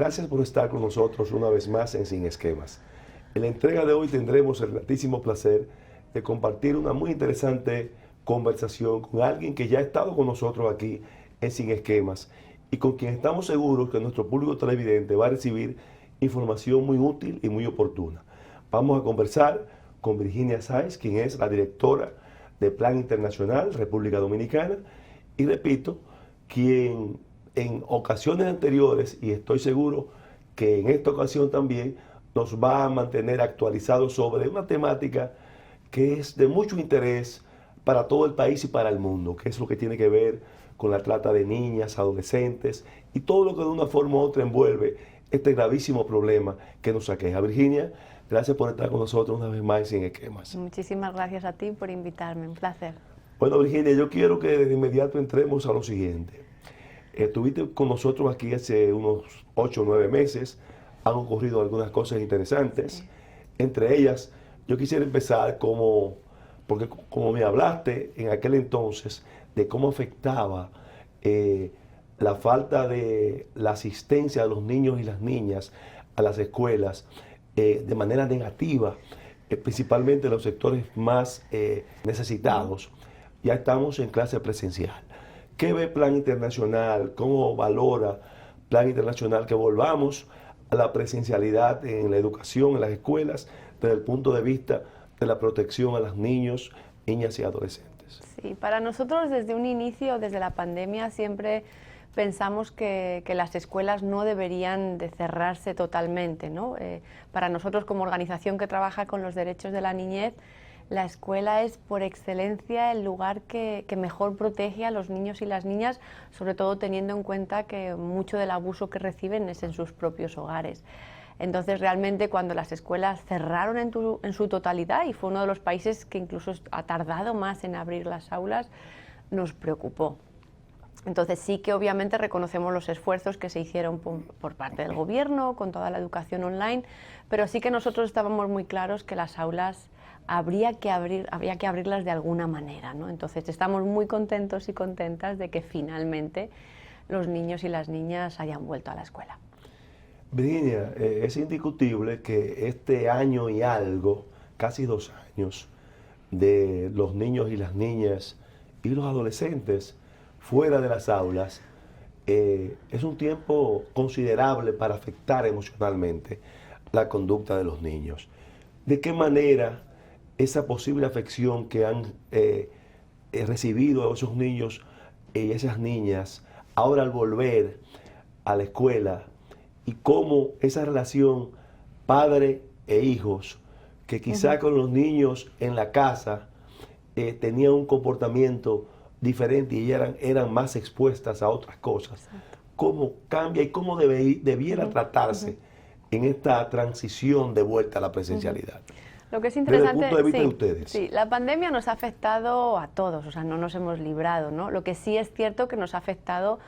Gracias por estar con nosotros una vez más en Sin Esquemas. En la entrega de hoy tendremos el gratísimo placer de compartir una muy interesante conversación con alguien que ya ha estado con nosotros aquí en Sin Esquemas y con quien estamos seguros que nuestro público televidente va a recibir información muy útil y muy oportuna. Vamos a conversar con Virginia Sáez, quien es la directora de Plan Internacional República Dominicana, y repito, quien en ocasiones anteriores, y estoy seguro que en esta ocasión también, nos va a mantener actualizados sobre una temática que es de mucho interés para todo el país y para el mundo, que es lo que tiene que ver con la trata de niñas, adolescentes y todo lo que de una forma u otra envuelve este gravísimo problema que nos aqueja. Virginia, gracias por estar con nosotros una vez más Sin Esquemas. Muchísimas gracias a ti por invitarme, un placer. Bueno, Virginia, yo quiero que de inmediato entremos a lo siguiente. Estuviste con nosotros aquí hace unos 8 o 9 meses, han ocurrido algunas cosas interesantes. Sí. Entre ellas, yo quisiera empezar porque como me hablaste en aquel entonces de cómo afectaba la falta de la asistencia de los niños y las niñas a las escuelas de manera negativa, principalmente en los sectores más necesitados. Ya estamos en clase presencial. ¿Qué ve Plan Internacional? ¿Cómo valora Plan Internacional que volvamos a la presencialidad en la educación, en las escuelas, desde el punto de vista de la protección a los niños, niñas y adolescentes? Sí, para nosotros desde un inicio, desde la pandemia, siempre pensamos que las escuelas no deberían de cerrarse totalmente, ¿no? Para nosotros, como organización que trabaja con los derechos de la niñez, la escuela es por excelencia el lugar que mejor protege a los niños y las niñas, sobre todo teniendo en cuenta que mucho del abuso que reciben es en sus propios hogares. Entonces realmente cuando las escuelas cerraron en su totalidad, y fue uno de los países que incluso ha tardado más en abrir las aulas, nos preocupó. Entonces sí que obviamente reconocemos los esfuerzos que se hicieron por parte del gobierno con toda la educación online, pero sí que nosotros estábamos muy claros que las aulas había que abrirlas de alguna manera, ¿no? Entonces estamos muy contentos y contentas de que finalmente los niños y las niñas hayan vuelto a la escuela. Virginia, es indiscutible que este año y algo, casi 2 años, de los niños y las niñas y los adolescentes fuera de las aulas, es un tiempo considerable para afectar emocionalmente la conducta de los niños. ¿De qué manera esa posible afección que han recibido esos niños y esas niñas ahora al volver a la escuela, y cómo esa relación padre e hijos, que quizá con los niños en la casa tenían un comportamiento diferente y eran más expuestas a otras cosas, cómo cambia y cómo debiera tratarse en esta transición de vuelta a la presencialidad? Lo que es interesante, desde el punto de vista de ustedes. Sí, la pandemia nos ha afectado a todos, o sea, no nos hemos librado, ¿no? Lo que sí es cierto que nos ha afectado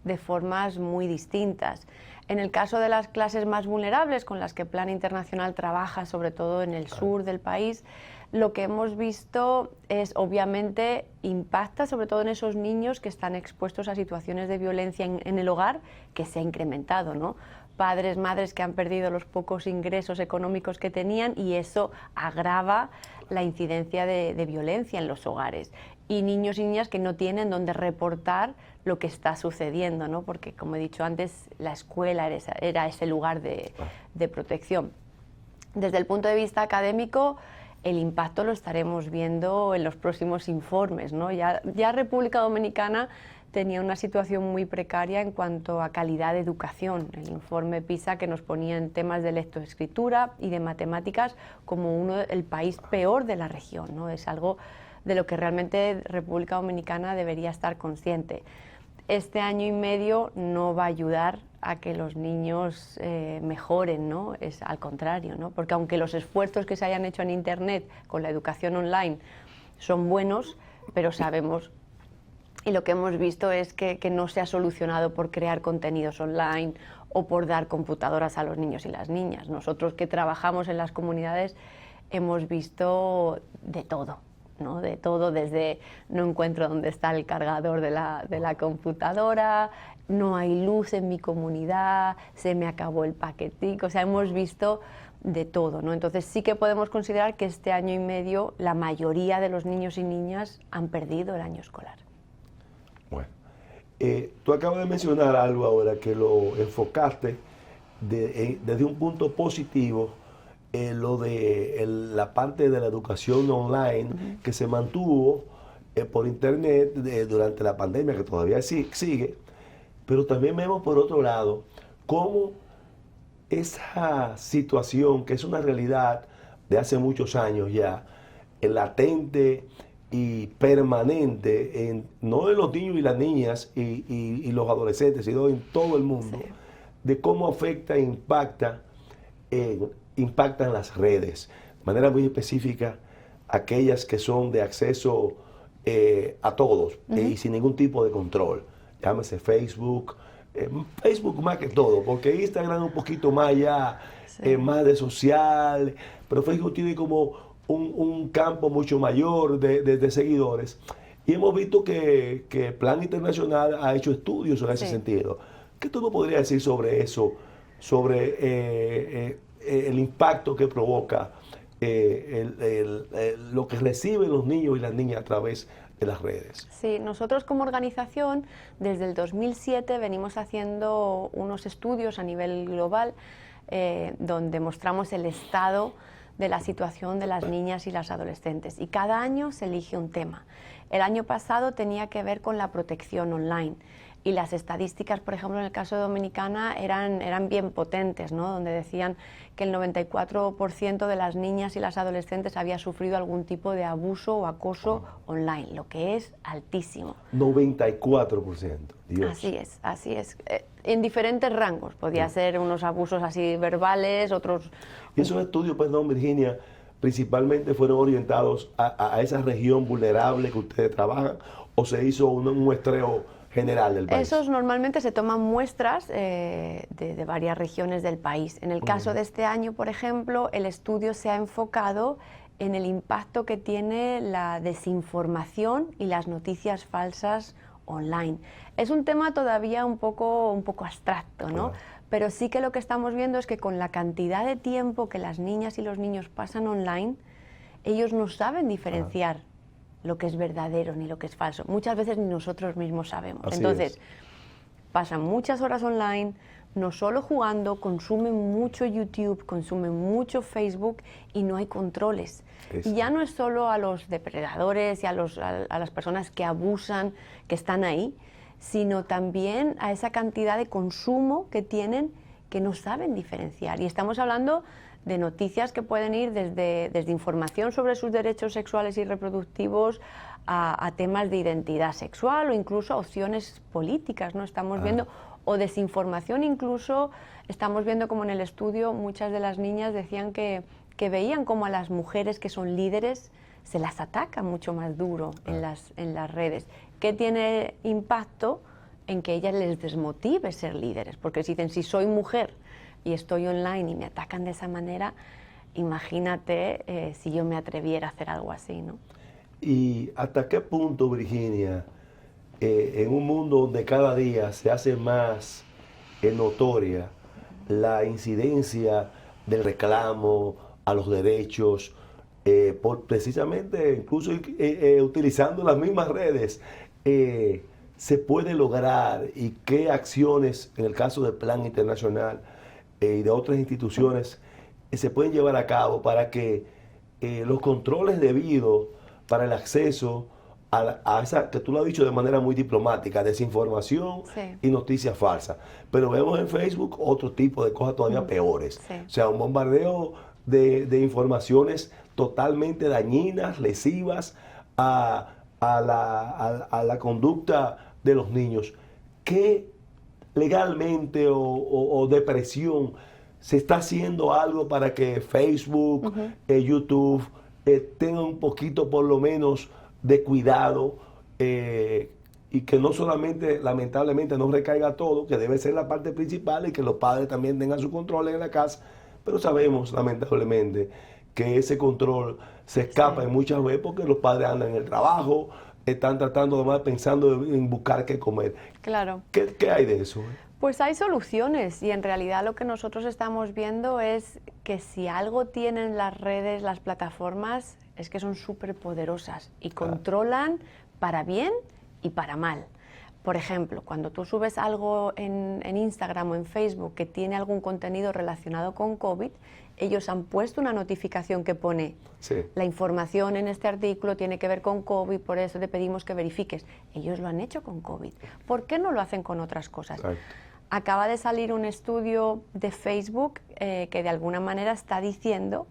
de formas muy distintas. En el caso de las clases más vulnerables, con las que Plan Internacional trabaja, sobre todo en el sur del país, lo que hemos visto es, obviamente, impacta sobre todo en esos niños que están expuestos a situaciones de violencia en el hogar, que se ha incrementado, ¿no? Padres, madres que han perdido los pocos ingresos económicos que tenían, y eso agrava la incidencia de violencia en los hogares. Y niños y niñas que no tienen dónde reportar lo que está sucediendo, ¿no? Porque, como he dicho antes, la escuela era ese lugar de protección. Desde el punto de vista académico, el impacto lo estaremos viendo en los próximos informes, ¿no? Ya República Dominicana tenía una situación muy precaria en cuanto a calidad de educación. El informe PISA, que nos ponía en temas de lectoescritura y de matemáticas como el país peor de la región, ¿no? Es algo de lo que realmente República Dominicana debería estar consciente. Este año y medio no va a ayudar a que los niños mejoren, ¿no? Es al contrario, ¿no? Porque aunque los esfuerzos que se hayan hecho en Internet con la educación online son buenos, pero sabemos, y lo que hemos visto es que no se ha solucionado por crear contenidos online o por dar computadoras a los niños y las niñas. Nosotros que trabajamos en las comunidades hemos visto de todo. ¿no? De todo, desde no encuentro dónde está el cargador de la computadora, no hay luz en mi comunidad, se me acabó el paquetico, o sea, hemos visto de todo, ¿no? Entonces sí que podemos considerar que este año y medio la mayoría de los niños y niñas han perdido el año escolar. Bueno, tú acabas de mencionar algo ahora que lo enfocaste desde un punto positivo, lo de la parte de la educación online que se mantuvo por internet durante la pandemia, que todavía sigue, pero también vemos por otro lado cómo esa situación, que es una realidad de hace muchos años ya, latente y permanente, no en los niños y las niñas y los adolescentes, sino en todo el mundo, sí, de cómo afecta e impactan las redes, de manera muy específica, aquellas que son de acceso a todos y sin ningún tipo de control, llámese Facebook, Facebook más que todo, porque Instagram un poquito más ya, sí, más de social, pero Facebook tiene como un campo mucho mayor de seguidores. Y hemos visto que Plan Internacional ha hecho estudios en ese sentido. ¿Qué tú nos podrías decir sobre eso, sobre el impacto que provoca lo que reciben los niños y las niñas a través de las redes? Sí, nosotros como organización desde el 2007 venimos haciendo unos estudios a nivel global donde mostramos el estado de la situación de las niñas y las adolescentes, y cada año se elige un tema. El año pasado tenía que ver con la protección online, y las estadísticas, por ejemplo, en el caso de Dominicana eran bien potentes, ¿no? Donde decían que el 94% de las niñas y las adolescentes había sufrido algún tipo de abuso o acoso online, lo que es altísimo. 94%, Dios. Así es. En diferentes rangos, podía ser unos abusos así verbales, otros... Y esos estudios, perdón, Virginia, principalmente fueron orientados a esa región vulnerable que ustedes trabajan, o se hizo un muestreo general del país? Esos normalmente se toman muestras de varias regiones del país. En el caso de este año, por ejemplo, el estudio se ha enfocado en el impacto que tiene la desinformación y las noticias falsas online. Es un tema todavía un poco abstracto, ¿no? Pero sí que lo que estamos viendo es que con la cantidad de tiempo que las niñas y los niños pasan online, ellos no saben diferenciar lo que es verdadero ni lo que es falso. Muchas veces ni nosotros mismos sabemos. Entonces, pasan muchas horas online, no solo jugando, consumen mucho YouTube, consumen mucho Facebook y no hay controles. Y ya no es solo a los depredadores y a las personas que abusan, que están ahí, sino también a esa cantidad de consumo que tienen que no saben diferenciar. Y estamos hablando de noticias que pueden ir desde información sobre sus derechos sexuales y reproductivos a temas de identidad sexual o incluso a opciones políticas, ¿no? Estamos viendo, o desinformación incluso, estamos viendo como en el estudio muchas de las niñas decían que veían como a las mujeres que son líderes se las ataca mucho más duro en las redes, que tiene impacto en que ellas les desmotive ser líderes, porque si dicen, si soy mujer y estoy online y me atacan de esa manera, imagínate si yo me atreviera a hacer algo así, ¿no? ¿Y hasta qué punto, Virginia, en un mundo donde cada día se hace más notoria la incidencia del reclamo a los derechos, precisamente incluso utilizando las mismas redes, se puede lograr, y qué acciones en el caso del Plan Internacional y de otras instituciones se pueden llevar a cabo para que los controles debidos para el acceso a esa, que tú lo has dicho de manera muy diplomática, desinformación y noticias falsas? Pero vemos en Facebook otro tipo de cosas todavía peores. O sea, un bombardeo de informaciones totalmente dañinas, lesivas a la conducta de los niños. ¿Qué legalmente o de presión se está haciendo algo para que Facebook, YouTube tengan un poquito por lo menos de cuidado y que no solamente, lamentablemente, no recaiga todo, que debe ser la parte principal, y que los padres también tengan su control en la casa? Pero sabemos, lamentablemente, que ese control se escapa en muchas veces porque los padres andan en el trabajo, están tratando además pensando en buscar qué comer. Claro. ¿Qué hay de eso? Pues hay soluciones y en realidad lo que nosotros estamos viendo es que si algo tienen las redes, las plataformas, es que son súper poderosas y controlan para bien y para mal. Por ejemplo, cuando tú subes algo en Instagram o en Facebook que tiene algún contenido relacionado con COVID, ellos han puesto una notificación que pone la información en este artículo tiene que ver con COVID, por eso te pedimos que verifiques. Ellos lo han hecho con COVID. ¿Por qué no lo hacen con otras cosas? Exacto. Acaba de salir un estudio de Facebook que de alguna manera está diciendo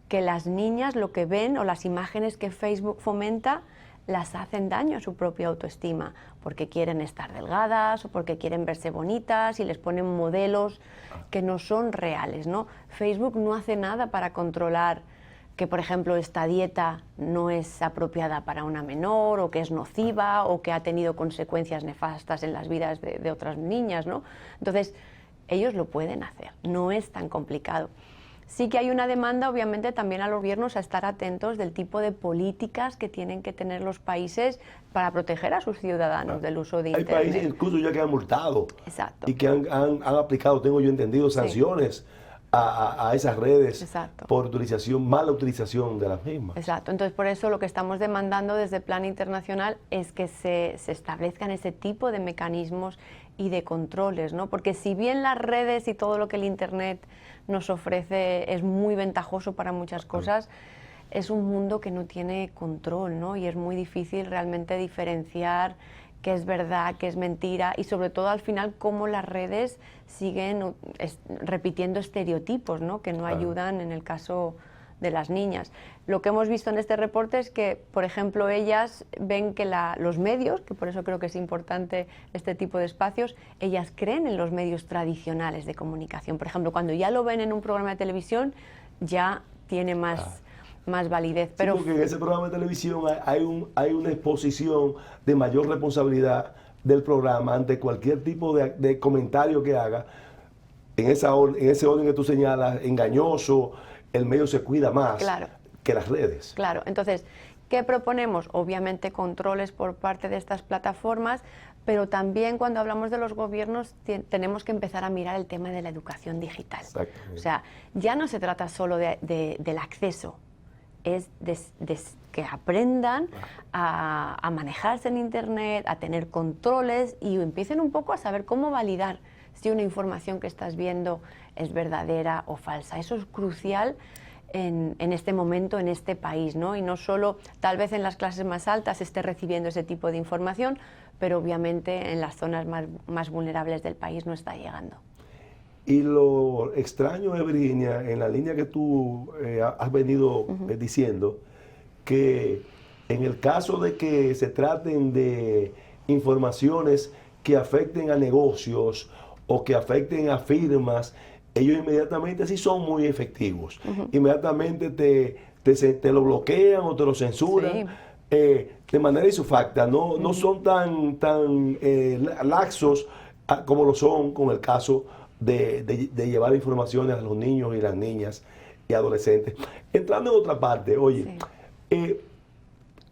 que las niñas lo que ven o las imágenes que Facebook fomenta las hacen daño a su propia autoestima, porque quieren estar delgadas o porque quieren verse bonitas y les ponen modelos que no son reales, ¿no? Facebook no hace nada para controlar que, por ejemplo, esta dieta no es apropiada para una menor o que es nociva o que ha tenido consecuencias nefastas en las vidas de otras niñas, ¿no? Entonces, ellos lo pueden hacer, no es tan complicado. Sí que hay una demanda, obviamente, también a los gobiernos a estar atentos del tipo de políticas que tienen que tener los países para proteger a sus ciudadanos del uso de Internet. Hay países incluso ya que han multado. Exacto. Y que han aplicado, tengo yo entendido, sanciones a esas redes por mala utilización de las mismas. Exacto. Entonces, por eso lo que estamos demandando desde el plan internacional es que se establezcan ese tipo de mecanismos y de controles, ¿no? Porque si bien las redes y todo lo que el Internet nos ofrece es muy ventajoso para muchas cosas, es un mundo que no tiene control, ¿no? Y es muy difícil realmente diferenciar qué es verdad, qué es mentira y sobre todo al final cómo las redes siguen repitiendo estereotipos, ¿no? Que no ayudan en el caso de las niñas. Lo que hemos visto en este reporte es que, por ejemplo, ellas ven que los medios, que por eso creo que es importante este tipo de espacios, ellas creen en los medios tradicionales de comunicación. Por ejemplo, cuando ya lo ven en un programa de televisión, ya tiene más validez. Pero porque en ese programa de televisión hay una exposición de mayor responsabilidad del programa ante cualquier tipo de comentario que haga. En ese orden que tú señalas, engañoso, el medio se cuida más que las redes. Claro, entonces, ¿qué proponemos? Obviamente controles por parte de estas plataformas, pero también cuando hablamos de los gobiernos tenemos que empezar a mirar el tema de la educación digital. O sea, ya no se trata solo del acceso, es de que aprendan a manejarse en Internet, a tener controles y empiecen un poco a saber cómo validar si una información que estás viendo es verdadera o falsa. Eso es crucial en este momento, en este país, ¿no? Y no solo tal vez en las clases más altas se esté recibiendo ese tipo de información, pero obviamente en las zonas más vulnerables del país no está llegando. Y lo extraño es, Virginia, en la línea que tú has venido diciendo, que en el caso de que se traten de informaciones que afecten a negocios o que afecten a firmas, ellos inmediatamente sí son muy efectivos. Inmediatamente te lo bloquean o te lo censuran de manera isofacta. No son tan laxos como lo son con el caso de llevar informaciones a los niños y las niñas y adolescentes. Entrando en otra parte, oye,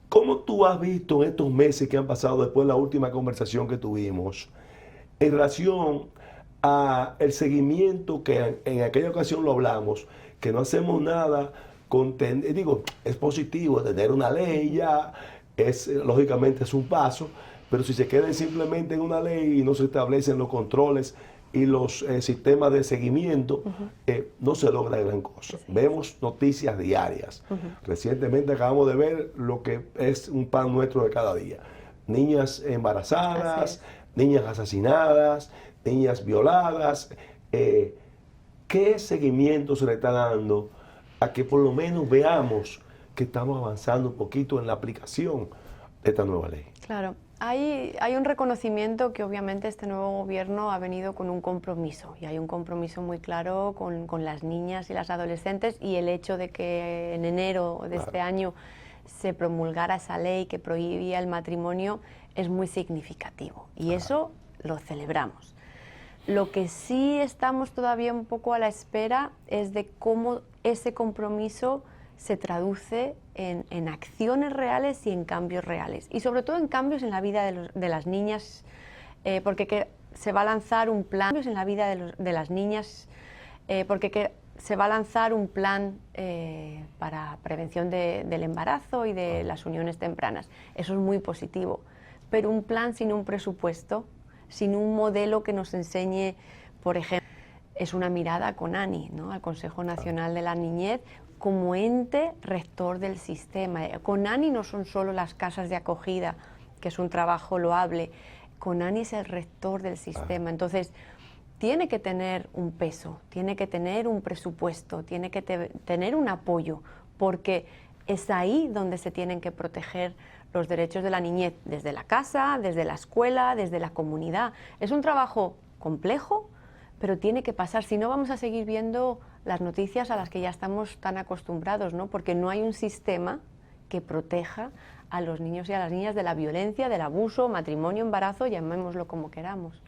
¿cómo tú has visto en estos meses que han pasado después de la última conversación que tuvimos en relación a el seguimiento que en aquella ocasión lo hablamos, que no hacemos nada digo, es positivo tener una ley ya, lógicamente es un paso, pero si se queden simplemente en una ley y no se establecen los controles y los sistemas de seguimiento, no se logra gran cosa. Vemos noticias diarias. Recientemente acabamos de ver lo que es un pan nuestro de cada día. Niñas embarazadas, niñas asesinadas, niñas violadas. ¿Qué seguimiento se le está dando a que por lo menos veamos que estamos avanzando un poquito en la aplicación de esta nueva ley? Claro. Hay un reconocimiento que obviamente este nuevo gobierno ha venido con un compromiso y hay un compromiso muy claro con las niñas y las adolescentes y el hecho de que en enero de este año se promulgara esa ley que prohibía el matrimonio es muy significativo y eso lo celebramos. Lo que sí estamos todavía un poco a la espera es de cómo ese compromiso se traduce en acciones reales y en cambios reales. Y sobre todo en cambios en la vida de las niñas, porque se va a lanzar un plan en la vida de las niñas, porque se va a lanzar un plan para prevención del embarazo y de las uniones tempranas. Eso es muy positivo. Pero un plan sin un presupuesto, sin un modelo que nos enseñe, por ejemplo, es una mirada a CONANI, ¿no? Al Consejo Nacional de la Niñez, como ente rector del sistema. CONANI no son solo las casas de acogida, que es un trabajo loable. CONANI es el rector del sistema. Entonces, tiene que tener un peso, tiene que tener un presupuesto, tiene que tener un apoyo, porque es ahí donde se tienen que proteger los derechos de la niñez, desde la casa, desde la escuela, desde la comunidad. Es un trabajo complejo, pero tiene que pasar, si no vamos a seguir viendo las noticias a las que ya estamos tan acostumbrados, ¿no? Porque no hay un sistema que proteja a los niños y a las niñas de la violencia, del abuso, matrimonio, embarazo, llamémoslo como queramos.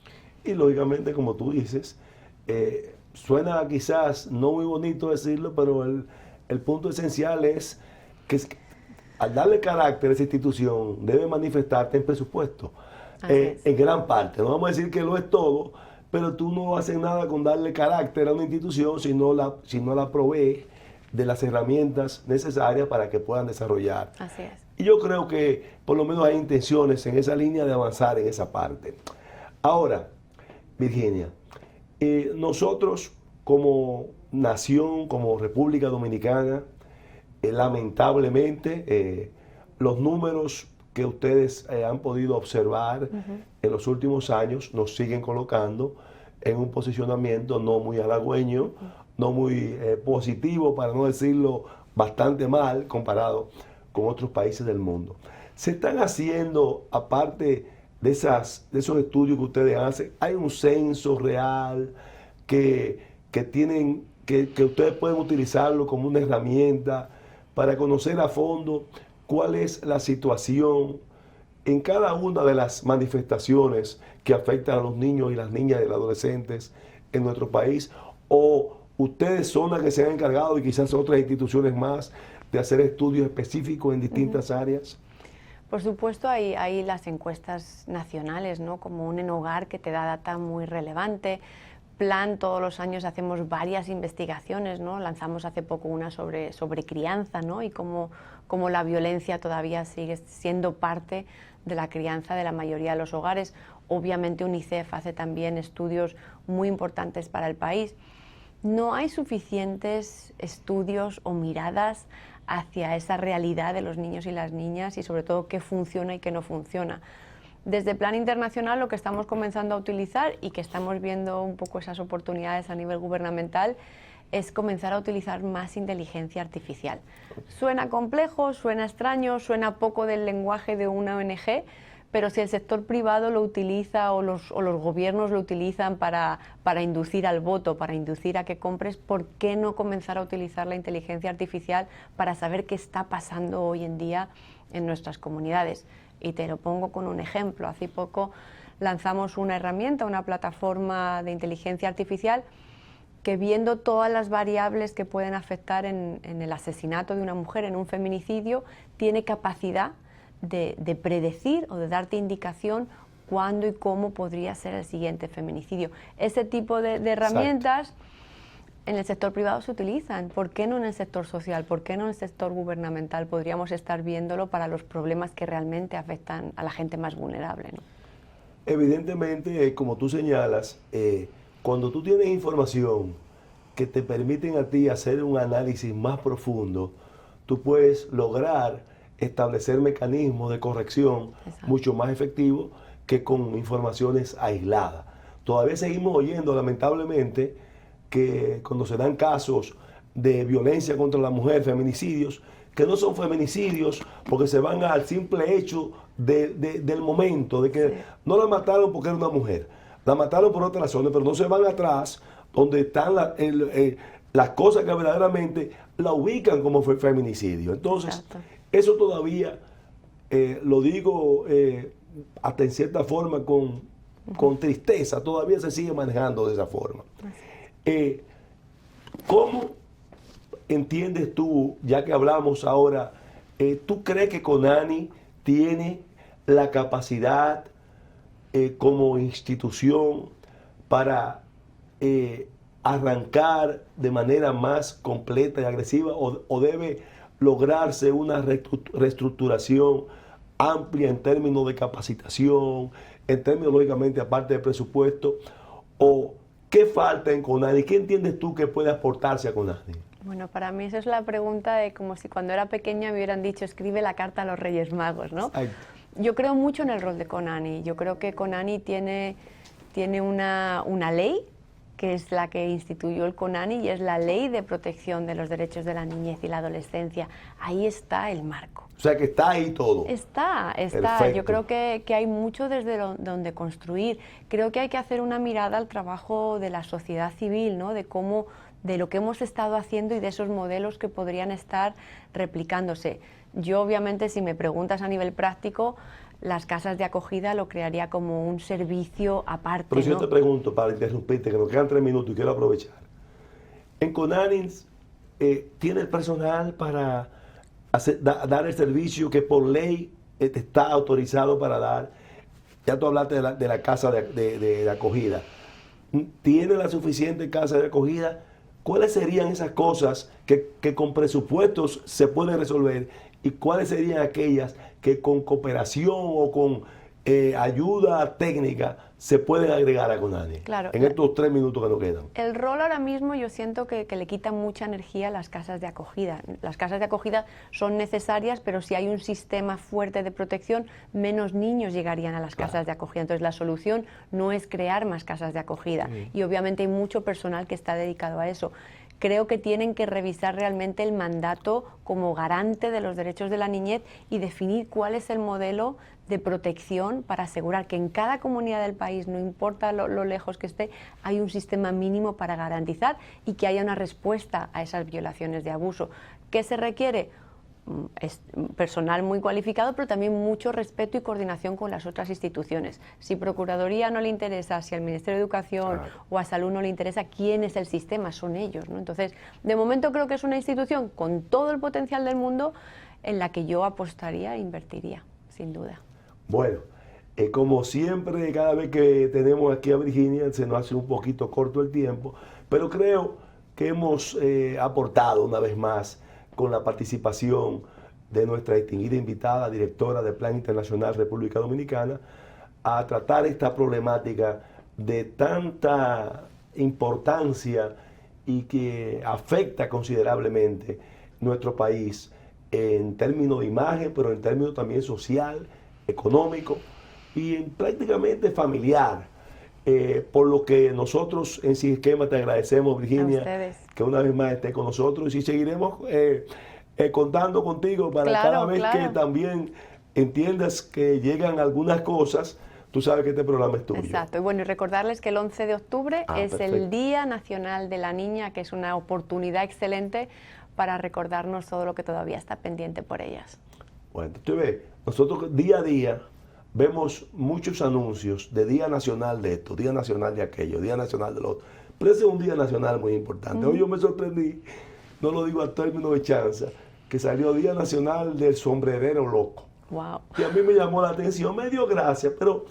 Y lógicamente, como tú dices, suena quizás no muy bonito decirlo, pero el punto esencial es que al darle carácter a esa institución debe manifestarte en presupuesto, en gran parte. No vamos a decir que lo es todo, pero tú no haces nada con darle carácter a una institución si no la provee de las herramientas necesarias para que puedan desarrollar. Así es. Y yo creo que por lo menos hay intenciones en esa línea de avanzar en esa parte. Ahora, Virginia, nosotros como nación, como República Dominicana, lamentablemente los números que ustedes han podido observar en los últimos años nos siguen colocando en un posicionamiento no muy halagüeño, no muy positivo, para no decirlo bastante mal comparado con otros países del mundo. Se están haciendo, aparte de esos estudios que ustedes hacen, hay un censo real que ustedes pueden utilizarlo como una herramienta para conocer a fondo cuál es la situación en cada una de las manifestaciones que afectan a los niños y las niñas y los adolescentes en nuestro país, o ustedes son las que se han encargado, y quizás otras instituciones más, de hacer estudios específicos en distintas áreas. Por supuesto, hay las encuestas nacionales, ¿no? Como un Hogar, que te da data muy relevante. Plan, todos los años hacemos varias investigaciones, ¿no? Lanzamos hace poco una sobre crianza, ¿no? Y cómo la violencia todavía sigue siendo parte de la crianza de la mayoría de los hogares. Obviamente UNICEF hace también estudios muy importantes para el país. No hay suficientes estudios o miradas hacia esa realidad de los niños y las niñas, y sobre todo qué funciona y qué no funciona. Desde Plan Internacional lo que estamos comenzando a utilizar, y que estamos viendo un poco esas oportunidades a nivel gubernamental, es comenzar a utilizar más inteligencia artificial. Suena complejo, suena extraño, suena poco del lenguaje de una ONG, pero si el sector privado lo utiliza o los gobiernos lo utilizan para inducir al voto, para inducir a que compres, ¿por qué no comenzar a utilizar la inteligencia artificial para saber qué está pasando hoy en día en nuestras comunidades? Y te lo pongo con un ejemplo. Hace poco lanzamos una herramienta, una plataforma de inteligencia artificial que, viendo todas las variables que pueden afectar en el asesinato de una mujer, en un feminicidio, tiene capacidad de predecir o de darte indicación cuándo y cómo podría ser el siguiente feminicidio. Ese tipo de herramientas Exacto. En el sector privado se utilizan. ¿Por qué no en el sector social? ¿Por qué no en el sector gubernamental? Podríamos estar viéndolo para los problemas que realmente afectan a la gente más vulnerable, ¿no? Evidentemente, como tú señalas, cuando tú tienes información que te permiten a ti hacer un análisis más profundo, tú puedes lograr establecer mecanismos de corrección Exacto. Mucho más efectivos que con informaciones aisladas. Todavía seguimos oyendo, lamentablemente, que cuando se dan casos de violencia contra la mujer, feminicidios, que no son feminicidios porque se van al simple hecho del momento, de que sí. No la mataron porque era una mujer, la mataron por otras razones, pero no se van atrás donde están las cosas que verdaderamente la ubican como feminicidio. Entonces, Exacto. Eso todavía, lo digo hasta en cierta forma con con tristeza, todavía se sigue manejando de esa forma. ¿Cómo entiendes tú, ya que hablamos ahora, tú crees que Conani tiene la capacidad como institución para arrancar de manera más completa y agresiva o debe lograrse una reestructuración amplia en términos de capacitación, en términos, lógicamente, aparte del presupuesto? ¿O qué falta en Conani? ¿Qué entiendes tú que puede aportarse a Conani? Bueno, para mí eso es la pregunta de como si cuando era pequeña me hubieran dicho escribe la carta a los Reyes Magos, ¿no? Ay. Yo creo mucho en el rol de Conani. Yo creo que Conani tiene una ley que es la que instituyó el Conani y es la Ley de Protección de los Derechos de la Niñez y la Adolescencia. Ahí está el marco. O sea que está ahí todo. Está. Perfecto. Yo creo que hay mucho desde donde construir. Creo que hay que hacer una mirada al trabajo de la sociedad civil, ¿no? De lo que hemos estado haciendo y de esos modelos que podrían estar replicándose. Yo, obviamente, si me preguntas a nivel práctico, las casas de acogida lo crearía como un servicio aparte. Pero si ¿no? yo te pregunto, para interrumpirte, que nos quedan 3 minutos y quiero aprovechar. ¿En Conani tiene el personal para dar el servicio que por ley está autorizado para dar? Ya tú hablaste de la casa de acogida. ¿Tiene la suficiente casa de acogida? ¿Cuáles serían esas cosas que con presupuestos se pueden resolver? ¿Y cuáles serían aquellas que con cooperación o con ayuda técnica se pueden agregar a Conani? Claro. En estos 3 minutos que nos quedan. El rol ahora mismo yo siento que le quita mucha energía a las casas de acogida. Las casas de acogida son necesarias, pero si hay un sistema fuerte de protección, menos niños llegarían a las casas de acogida. Entonces la solución no es crear más casas de acogida. Y obviamente hay mucho personal que está dedicado a eso. Creo que tienen que revisar realmente el mandato como garante de los derechos de la niñez y definir cuál es el modelo de protección para asegurar que en cada comunidad del país, no importa lo lejos que esté, hay un sistema mínimo para garantizar y que haya una respuesta a esas violaciones de abuso. ¿Qué se requiere? Es personal muy cualificado, pero también mucho respeto y coordinación con las otras instituciones. Si Procuraduría no le interesa, si al Ministerio de Educación o a Salud no le interesa, ¿quién es el sistema? Son ellos, ¿no? Entonces, de momento creo que es una institución con todo el potencial del mundo en la que yo apostaría e invertiría, sin duda. Bueno, como siempre, cada vez que tenemos aquí a Virginia se nos hace un poquito corto el tiempo, pero creo que hemos aportado una vez más con la participación de nuestra distinguida invitada, directora del Plan Internacional República Dominicana, a tratar esta problemática de tanta importancia y que afecta considerablemente nuestro país en términos de imagen, pero en términos también social, económico y prácticamente familiar. Por lo que nosotros en Sin Esquema te agradecemos, Virginia, que una vez más esté con nosotros y seguiremos contando contigo para cada vez que también entiendas que llegan algunas cosas. Tú sabes que este programa es tuyo. Exacto. Y bueno, y recordarles que el 11 de octubre es el Día Nacional de la Niña, que es una oportunidad excelente para recordarnos todo lo que todavía está pendiente por ellas. Bueno, tú ves, nosotros día a día vemos muchos anuncios de Día Nacional de esto, Día Nacional de aquello, Día Nacional de lo otro. Pero ese es un día nacional muy importante. Hoy yo me sorprendí, no lo digo a término de chanza, que salió Día Nacional del Sombrerero Loco. Wow. Y a mí me llamó la atención, me dio gracia, pero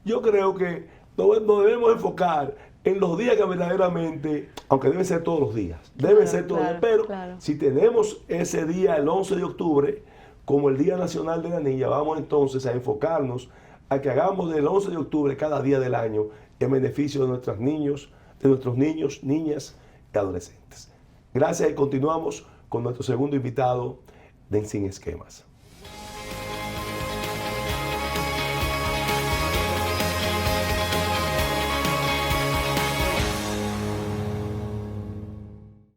yo creo que nos debemos enfocar en los días que verdaderamente, aunque deben ser todos los días, deben ser todos los días, pero si tenemos ese día, el 11 de octubre, como el Día Nacional de la Niña, vamos entonces a enfocarnos a que hagamos del 11 de octubre cada día del año en beneficio de nuestros niños, niñas y adolescentes. Gracias y continuamos con nuestro segundo invitado de Sin Esquemas.